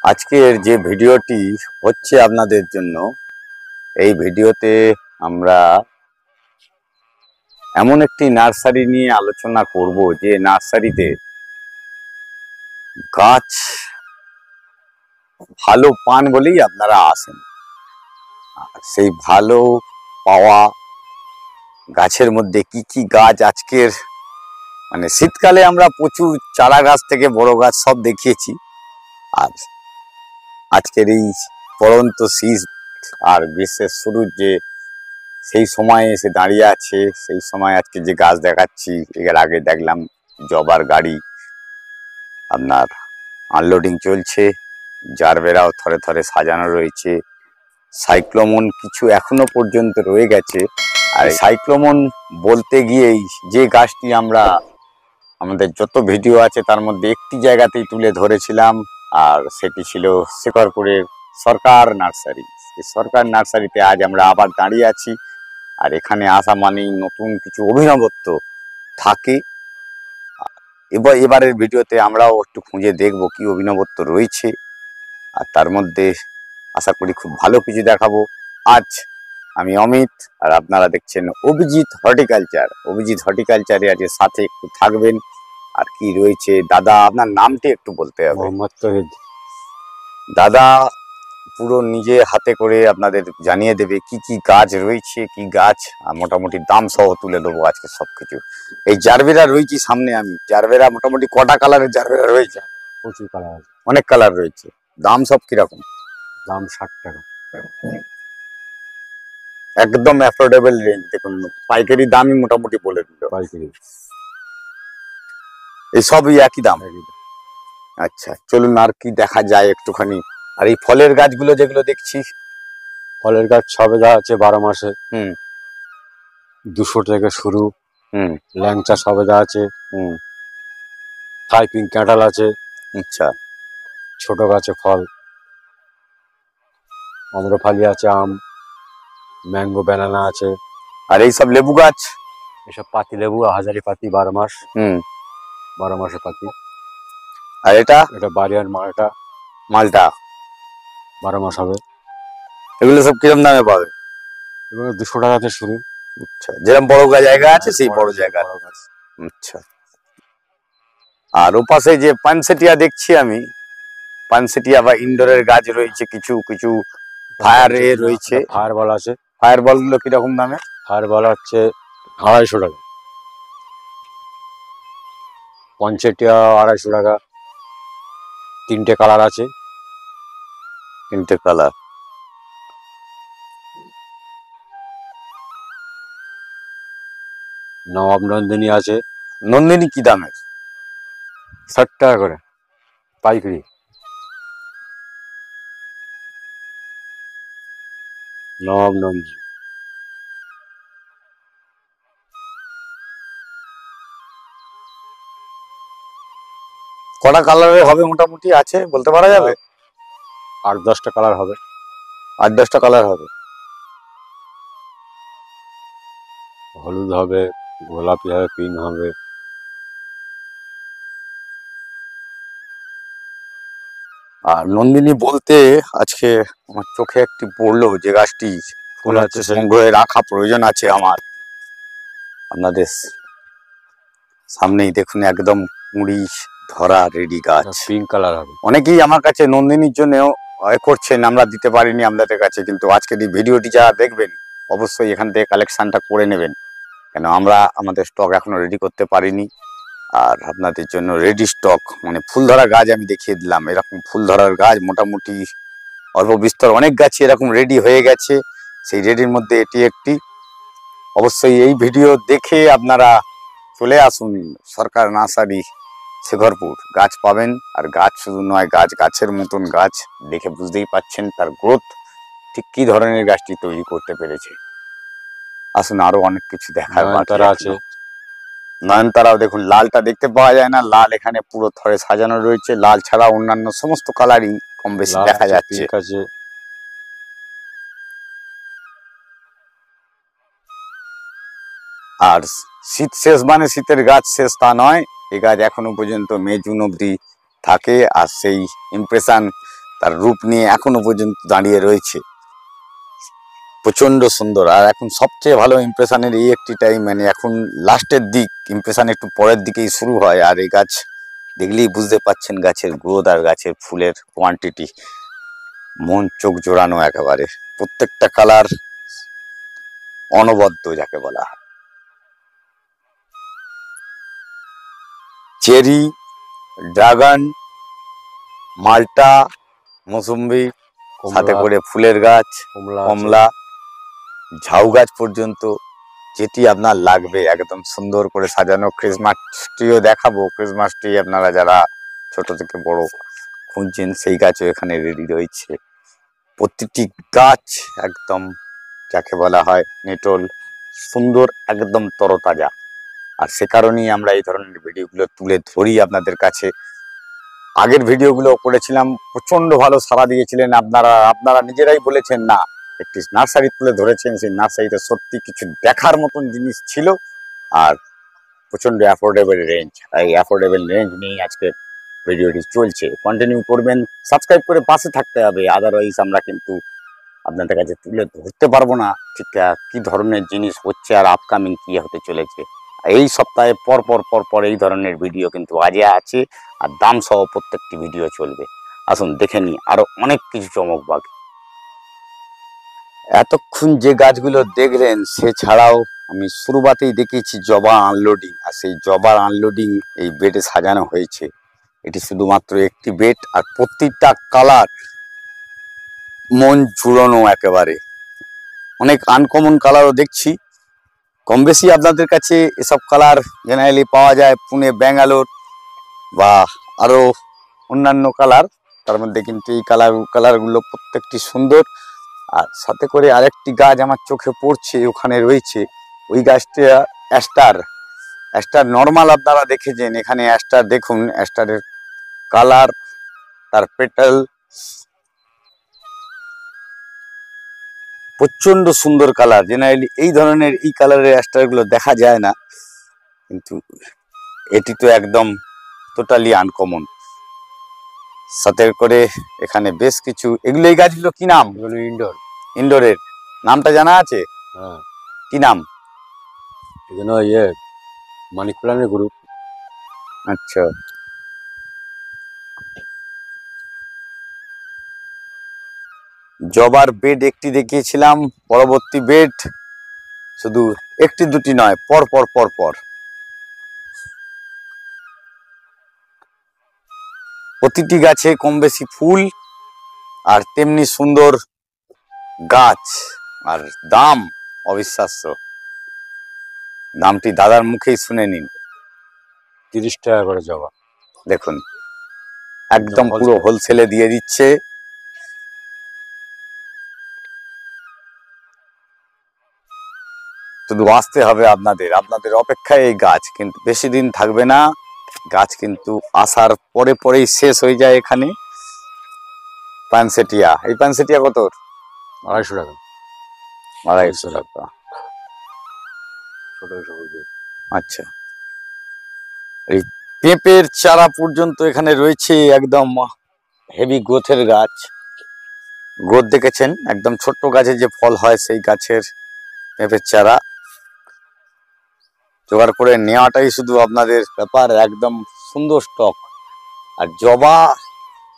আজকের যে ভিডিওটি হচ্ছে আপনাদের জন্য, এই ভিডিওতে আমরা এমন একটি নার্সারি নিয়ে আলোচনা করব যে নার্সারিতে গাছ ভালো পান বলেই আপনারা আসেন। আর সেই ভালো পাওয়া গাছের মধ্যে কি কি গাছ আজকের মানে শীতকালে আমরা প্রচুর চারা গাছ থেকে বড় গাছ সব দেখিয়েছি, আর আজকের এই পড়ন্ত শীত আর গ্রীষ্মের শুরুর যে সেই সময় এসে দাঁড়িয়ে আছে, সেই সময় আজকে যে গাছ দেখাচ্ছি, এর আগে দেখলাম জবার গাড়ি আপনার আনলোডিং চলছে, জারবেরাও থরে থরে সাজানো রয়েছে, সাইক্লোমন কিছু এখনো পর্যন্ত রয়ে গেছে। আর সাইক্লোমন বলতে গিয়েই যে গাছটি আমরা আমাদের যত ভিডিও আছে তার মধ্যে একটি জায়গাতেই তুলে ধরেছিলাম, আর সেটি ছিল শেখরপুরের সরকার নার্সারি। এই সরকার নার্সারিতে আজ আমরা আবার দাঁড়িয়ে আছি, আর এখানে আসা মানেই নতুন কিছু অভিনবত্ব থাকে। এবারের ভিডিওতে আমরাও একটু খুঁজে দেখব কি অভিনবত্ব রয়েছে, আর তার মধ্যে আশা করি খুব ভালো কিছু দেখাবো। আজ আমি অমিত, আর আপনারা দেখছেন অভিজিৎ হর্টিকালচার। অভিজিৎ হর্টিকালচারে আজকে সাথে একটু থাকবেন। আর কি রয়েছে দাদা, আপনার নামটি একটু বলতে হবে। মোহাম্মদ তহিদ। দাদা পুরো নিজে হাতে করে আপনাদের জানিয়ে দেবে কি কি গাছ রয়েছে, কি গাছ, আর মোটামুটি দাম সহ তুলে দেবো আজকে সবকিছু। এই জারবেরা রয়েছে সামনে, আমি জারবেরা মোটামুটি কটা কালারের জারবেরা রয়েছে? প্রচুর কালার আছে, অনেক কালার রয়েছে। দাম সব কিরকম? দাম 60 টাকা। একদম অ্যাফোর্ডেবল রেঞ্জ। দেখুন পাইকারি দামই মোটামুটি বলে দিল, পাইকারি এই সবই একই দাম। আচ্ছা চলুন আর কি দেখা যায় একটুখানি। আর এই ফলের গাছগুলো যেগুলো দেখছি, ফলের গাছ সবেদা আছে 12 মাসে, 200 থেকে শুরু। ল্যাংচা সবেদা আছে, থাই পিঙ্ক ক্যাটাল আছে। আচ্ছা, ছোট গাছে ফল আম্রফালি আছে, আম, ম্যাঙ্গো, ব্যানানা আছে। আর এই সব লেবু গাছ, এসব পাতি লেবু, হাজারি পাতি 12 মাস, 12 মাসে পাতি। আর এটা বাড়িয়ার মালটা, মালটা 12 মাস হবে। এগুলো সব কিরম দামে পাবে? এগুলো 200 টাকাতে শুরু। আচ্ছা, যেরকম বড় জায়গা আছে সেই বড় জায়গা। আচ্ছা, আর ওপাশে যে পানসেটিয়া দেখছি আমি, পানসেটিয়া বা ইনডোরের গাছ রয়েছে, কিছু কিছু ফায়ার এ রয়েছে। ফায়ারবল আছে। ফায়ারবল গুলো কিরকম দামে? ফায়ারবল হচ্ছে 250 টাকা, পঞ্চেটিয়া 250 টাকা। 3টে কালার আছে। 3টে কালার। নবাব নন্দিনী আছে। নন্দিনী কি দামের? 60 টাকা করে পাইকারি। নবাব নন্দিনী কটা কালারের হবে মোটামুটি আছে বলতে পারা যাবে? 8-10টা কালার হবে। 8-10টা কালার হবে। হলুদ হবে, গোলাপি হবে, পিঙ্ক হবে। আর নন্দিনী বলতে আজকে আমার চোখে একটি পড়লো, যে গাছটি ফুল আছে সংগ্রহে রাখা প্রয়োজন আছে আমার। আপনাদের সামনেই দেখুন একদম কুঁড়ি ধরা রেডি গাছ, পিঙ্ক কালার হবে। অনেকেই আমার কাছে নন্দিনীর জন্য করছেন, আমরা দিতে পারিনি আপনাদের কাছে, কিন্তু আজকের এই ভিডিওটি যারা দেখবেন অবশ্যই এখান থেকে কালেকশনটা করে নেবেন, কেন আমরা আমাদের স্টক এখনো রেডি করতে পারিনি। আর আপনাদের জন্য রেডি স্টক, মানে ফুল ধরা গাছ আমি দেখিয়ে দিলাম। এরকম ফুল ধরার গাছ মোটামুটি অল্প বিস্তর অনেক গাছই এরকম রেডি হয়ে গেছে, সেই রেডির মধ্যে এটি একটি। অবশ্যই এই ভিডিও দেখে আপনারা চলে আসুন সরকার নার্সারি শেখরপুর, গাছ পাবেন। আর গাছ শুধু নয়, গাছ গাছের মতন গাছ, দেখে বুঝতেই পাচ্ছেন তার গ্রোথ ঠিক কি ধরনের গাছটি তৈরি করতে পেরেছে। আসুন আরো অনেক কিছু দেখার বাকি আছে। নয়নতারাও দেখুন, লালটা দেখতে পাওয়া যায় না, লাল এখানে পুরো থরে সাজানো রয়েছে। লাল ছাড়া অন্যান্য সমস্ত কালারই কম বেশি দেখা যাচ্ছে। আর শীত শেষ মানে শীতের গাছ শেষ তা নয়, এই গাছ এখনো পর্যন্ত মে জুন অবধি থাকে, আর সেই ইমপ্রেশন তার রূপ নিয়ে এখনো পর্যন্ত দাঁড়িয়ে রয়েছে। প্রচন্ড সুন্দর। আর এখন সবচেয়ে ভালো ইমপ্রেশনের এই একটি টাইম, মানে এখন লাস্টের দিক, ইমপ্রেশন একটু পরের দিকেই শুরু হয়। আর এই গাছ দেখলেই বুঝতে পাচ্ছেন গাছের গ্রোথ আর গাছের ফুলের কোয়ান্টিটি, মন চোখ জোড়ানো একেবারে। প্রত্যেকটা কালার অনবদ্য যাকে বলা হয়। চেরি, ড্রাগন, মাল্টা, মৌসুম্বি, সাথে করে ফুলের গাছ, কমলা, ঝাউ গাছ পর্যন্ত যেটি আপনার লাগবে একদম সুন্দর করে সাজানো। ক্রিসমাস ট্রিও দেখাবো। ক্রিসমাস ট্রি আপনারা যারা ছোট থেকে বড় খুঁজছেন সেই গাছও এখানে রেডি রয়েছে। প্রতিটি গাছ একদম যাকে বলা হয় নেটল, সুন্দর, একদম তরতাজা। আর সে কারণেই আমরা এই ধরনের ভিডিওগুলো তুলে ধরি আপনাদের কাছে। আগের ভিডিওগুলো করেছিলাম, প্রচন্ড ভালো সাড়া দিয়েছিলেন আপনারা নিজেরাই বলেছেন না একটি নার্সারি তুলে ধরেছেন, সেই নার্সারিটা সত্যি কিছু দেখার মতন জিনিস ছিল। আর প্রচন্ড অ্যাফোর্ডেবল রেঞ্জ, এই অ্যাফোর্ডেবল রেঞ্জ নিয়ে আজকে ভিডিওটি চলছে। কন্টিনিউ করবেন, সাবস্ক্রাইব করে পাশে থাকতে হবে, আদারওয়াইজ আমরা কিন্তু আপনাদের কাছে তুলে ধরতে পারবো না ঠিক কি ধরনের জিনিস হচ্ছে আর আপকামিং কি হতে চলেছে। এই সপ্তাহে পর এই ধরনের ভিডিও কিন্তু আজই আছে, আর দাম সহ প্রত্যেকটি ভিডিও চলবে। আসুন দেখে নিই আরো অনেক কিছু চমক বাকি। এতক্ষণ যে গাছগুলো দেখলেন সে ছাড়াও আমি শুরুবাতেই দেখিয়েছি জবা আনলোডিং, আর সেই জবার আনলোডিং এই বেডে সাজানো হয়েছে। এটি শুধুমাত্র একটি বেড, আর প্রত্যেকটা কালার মন জুড়ানো একেবারে। অনেক আনকমন কালারও দেখছি, কম বেশি আপনাদের কাছে এসব কালার জেনারেলি পাওয়া যায় পুনে, ব্যাঙ্গালোর বা আরো অন্যান্য কালার। তার মধ্যে কিন্তু এই কালারগুলো প্রত্যেকটি সুন্দর। আর সাথে করে আরেকটি গাছ আমার চোখে পড়ছে ওখানে রয়েছে, ওই গাছটা অ্যাস্টার নর্মাল আপনারা দেখেছেন। এখানে অ্যাস্টার দেখুন, অ্যাস্টারের কালার, তার পেটাল প্রচন্ড সুন্দর কালার। জেনারেলি এই ধরনের এই কালারের অ্যাস্টারগুলো দেখা যায় না, কিন্তু এটি তো একদম টোটালি আনকমন। সাথে করে এখানে বেশ কিছু, এগুলো এই গাছগুলো কি নাম? ইনডোরের নামটা জানা আছে? হ্যাঁ। কি নাম? এগুলো মানি প্ল্যান্টের গ্রুপ। আচ্ছা, জবার বেড একটি দেখিয়েছিলাম, পরবর্তী বেড শুধু একটি দুটি নয়, পর পর প্রতিটি গাছে কম বেশি ফুল আর তেমনি সুন্দর গাছ। আর দাম অবিশ্বাস্য, দামটি দাদার মুখেই শুনে নিন। 30 টাকা করে জবা। দেখুন একদম পুরো হোলসেলে দিয়ে দিচ্ছে। শুধু আসতে হবে আপনাদের অপেক্ষায় এই গাছ কিন্তু বেশি দিন থাকবে না। গাছ কিন্তু আসার পরেই শেষ হয়ে যায় এখানে। পানসেটিয়া, এই পানসেটিয়া কত? 250 টাকা। 250 টাকা। আচ্ছা, এই পেঁপের চারা পর্যন্ত এখানে রয়েছে, একদম হেভি গ্রোথের গাছ। গ্রোথ দেখেছেন, একদম ছোট্ট গাছে যে ফল হয় সেই গাছের পেঁপের চারা জোগাড় করে নেওয়াটাই শুধু আপনাদের ব্যাপার। একদম সুন্দর স্টক। আর জবা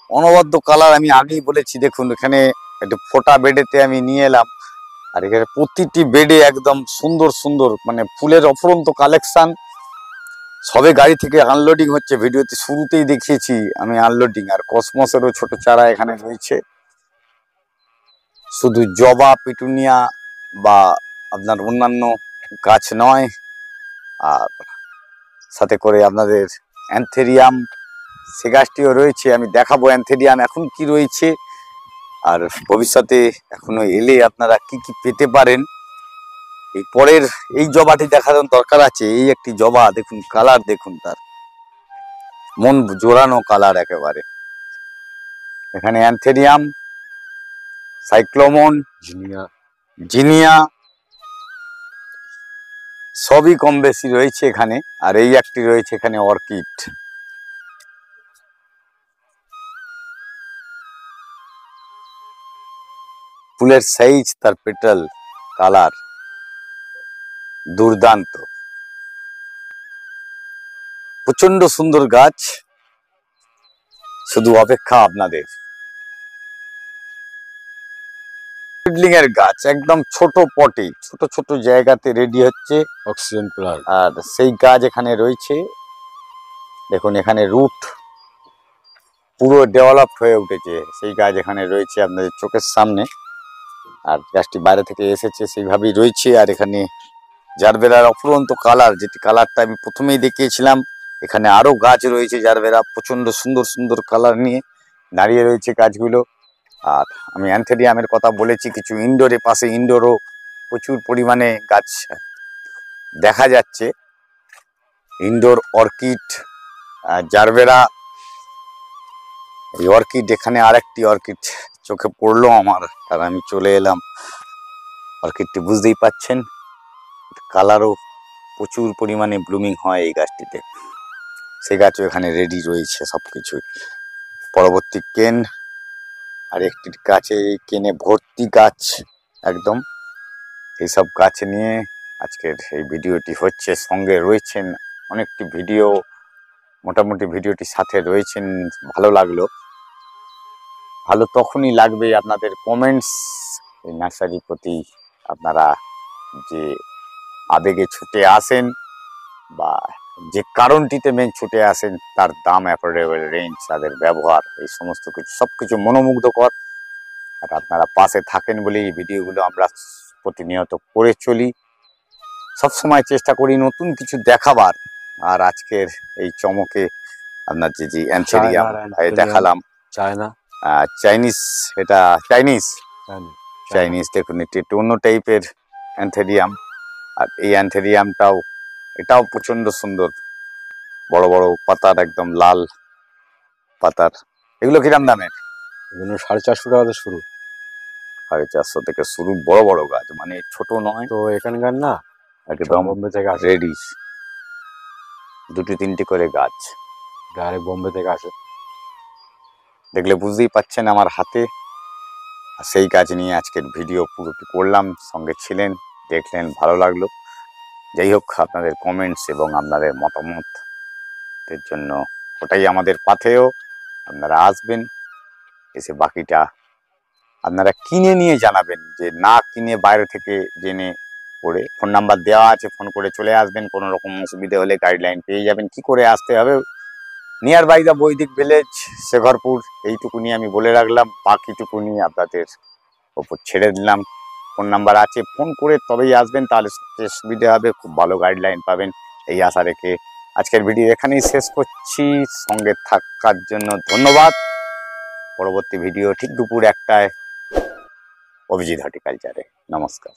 অনবদ্য কালার, আমি আগেই বলেছি। দেখুন এখানে একটু ফোটা বেডেতে আমি নিয়ে এলাম, আর এখানে প্রতিটি বেডে একদম সুন্দর মানে ফুলের অফুরন্ত কালেকশন। সবে গাড়ি থেকে আনলোডিং হচ্ছে, ভিডিওতে শুরুতেই দেখিয়েছি আমি আনলোডিং। আর কসমসেরও ছোট চারা এখানে রয়েছে। শুধু জবা, পিটুনিয়া বা আপনার অন্যান্য গাছ নয়, আর সাথে করে আপনাদের অ্যান্থেরিয়াম, সে গাছটিও রয়েছে। আমি দেখাবো অ্যান্থেরিয়াম এখন কি রয়েছে, আর ভবিষ্যতে এখনো এলে আপনারা কি কি পেতে পারেন। এই পরের এই জবাটি দেখানোর দরকার আছে। এই একটি জবা দেখুন, কালার দেখুন, তার মন জোড়ানো কালার একেবারে। এখানে অ্যান্থেরিয়াম, সাইক্লোমন, জিনিয়া, জিনিয়া, সবই কম বেশি রয়েছে এখানে। আর এই একটি রয়েছে এখানে অর্কিড। ফুলের সাইজ, তার পেটাল, কালার দুর্দান্ত, প্রচন্ড সুন্দর গাছ। শুধু অপেক্ষা আপনাদের। সিডলিং এর গাছ একদম ছোট পটে, ছোট ছোট জায়গাতে রেডি হচ্ছে অক্সিজেন প্লান্ট। আর সেই গাছ এখানে রয়েছে। দেখুন এখানে রুট পুরো ডেভেলপড হয়ে উঠেছে, সেই গাছ এখানে রয়েছে আপনাদের চোখের সামনে। আর গাছটি বাইরে থেকে এসেছে সেইভাবেই রয়েছে। আর এখানে জারবেরার অফুরন্ত কালার, যেটি কালারটা আমি প্রথমেই দেখিয়েছিলাম, এখানে আরো গাছ রয়েছে জারবেরা প্রচন্ড সুন্দর সুন্দর কালার নিয়ে দাঁড়িয়ে রয়েছে গাছগুলো। আর আমি অ্যান্থেরিয়ামের কথা বলেছি, কিছু ইনডোরের পাশে ইনডোরও প্রচুর পরিমাণে গাছ দেখা যাচ্ছে। ইনডোর অর্কিড, জারবেরা, এই অর্কিড, এখানে আরেকটি অর্কিড চোখে পড়লো আমার, আর আমি চলে এলাম। অর্কিডটি বুঝতেই পাচ্ছেন, কালারও প্রচুর পরিমাণে ব্লুমিং হয় এই গাছটিতে। সেই গাছও এখানে রেডি রয়েছে সবকিছুই। পরবর্তী কেন, আর একটি গাছে, এই কেনে ভর্তি গাছ একদম। এইসব গাছ নিয়ে আজকের এই ভিডিওটি হচ্ছে। সঙ্গে রয়েছেন অনেকটি ভিডিও, মোটামুটি ভিডিওটির সাথে রয়েছেন। ভালো লাগলো। ভালো তখনই লাগবে আপনাদের কমেন্টস, এই নার্সারির প্রতি আপনারা যে আবেগে ছুটে আসেন বা যে কারণটিতে মেন ছুটে আসেন, তার দাম, অ্যাফোর্ডেবল রেঞ্জ, তাদের ব্যবহার, এই সমস্ত কিছু সবকিছু মনোমুগ্ধকর। আর আপনারা পাশে থাকেন বলেই এই ভিডিওগুলো আমরা প্রতিনিয়ত করে চলি। সবসময় চেষ্টা করি নতুন কিছু দেখাবার। আর আজকের এই চমকে আপনার যে অ্যান্থেরিয়াম দেখালাম, চায়না চাইনিজ, এটা চাইনিজ দেখুন, একটু অন্য টাইপের অ্যান্থেরিয়াম। আর এই অ্যান্থেরিয়ামটাও, এটাও প্রচন্ড সুন্দর, বড় বড় পাতার, একদম লাল পাতার। এগুলো কিরাম দামের? এগুলো 450 টাকা থেকে শুরু। 450 থেকে শুরু, বড় বড় গাছ, মানে ছোট নয়। তো এখানকার না একদম বোম্বে থেকে আসে, রেডি, দুটি তিনটি করে গাছ ডাইরেক্ট বোম্বে থেকে আসে। দেখলে বুঝতেই পাচ্ছেন আমার হাতে। আর সেই গাছ নিয়ে আজকের ভিডিও পুরোটি করলাম, সঙ্গে ছিলেন, দেখলেন, ভালো লাগলো। যাই হোক, আপনাদের কমেন্টস এবং আপনাদের মতামতের জন্য ওটাই আমাদের পাথেয়। আপনারা আসবেন, এসে বাকিটা আপনারা কিনে নিয়ে জানাবেন, যে না কিনে বাইরে থেকে জেনে করে। ফোন নাম্বার দেওয়া আছে, ফোন করে চলে আসবেন। কোনো রকম অসুবিধা হলে গাইডলাইন পেয়ে যাবেন, কি করে আসতে হবে। নিয়ার বাই দ্য বৈদিক ভিলেজ, শেখরপুর, এইটুকুনি আমি বলে রাখলাম। বাকিটুকুনি আপনাদের ওপর ছেড়ে দিলাম। ফোন নাম্বার আছে, ফোন করে তবেই আসবেন, তাহলে সবচেয়ে সুবিধা হবে, খুব ভালো গাইডলাইন পাবেন, এই আশা রেখে আজকের ভিডিও এখানেই শেষ করছি। সঙ্গে থাকার জন্য ধন্যবাদ। পরবর্তী ভিডিও ঠিক দুপুর 1টায় অভিজিৎ হর্টিকালচারে। নমস্কার।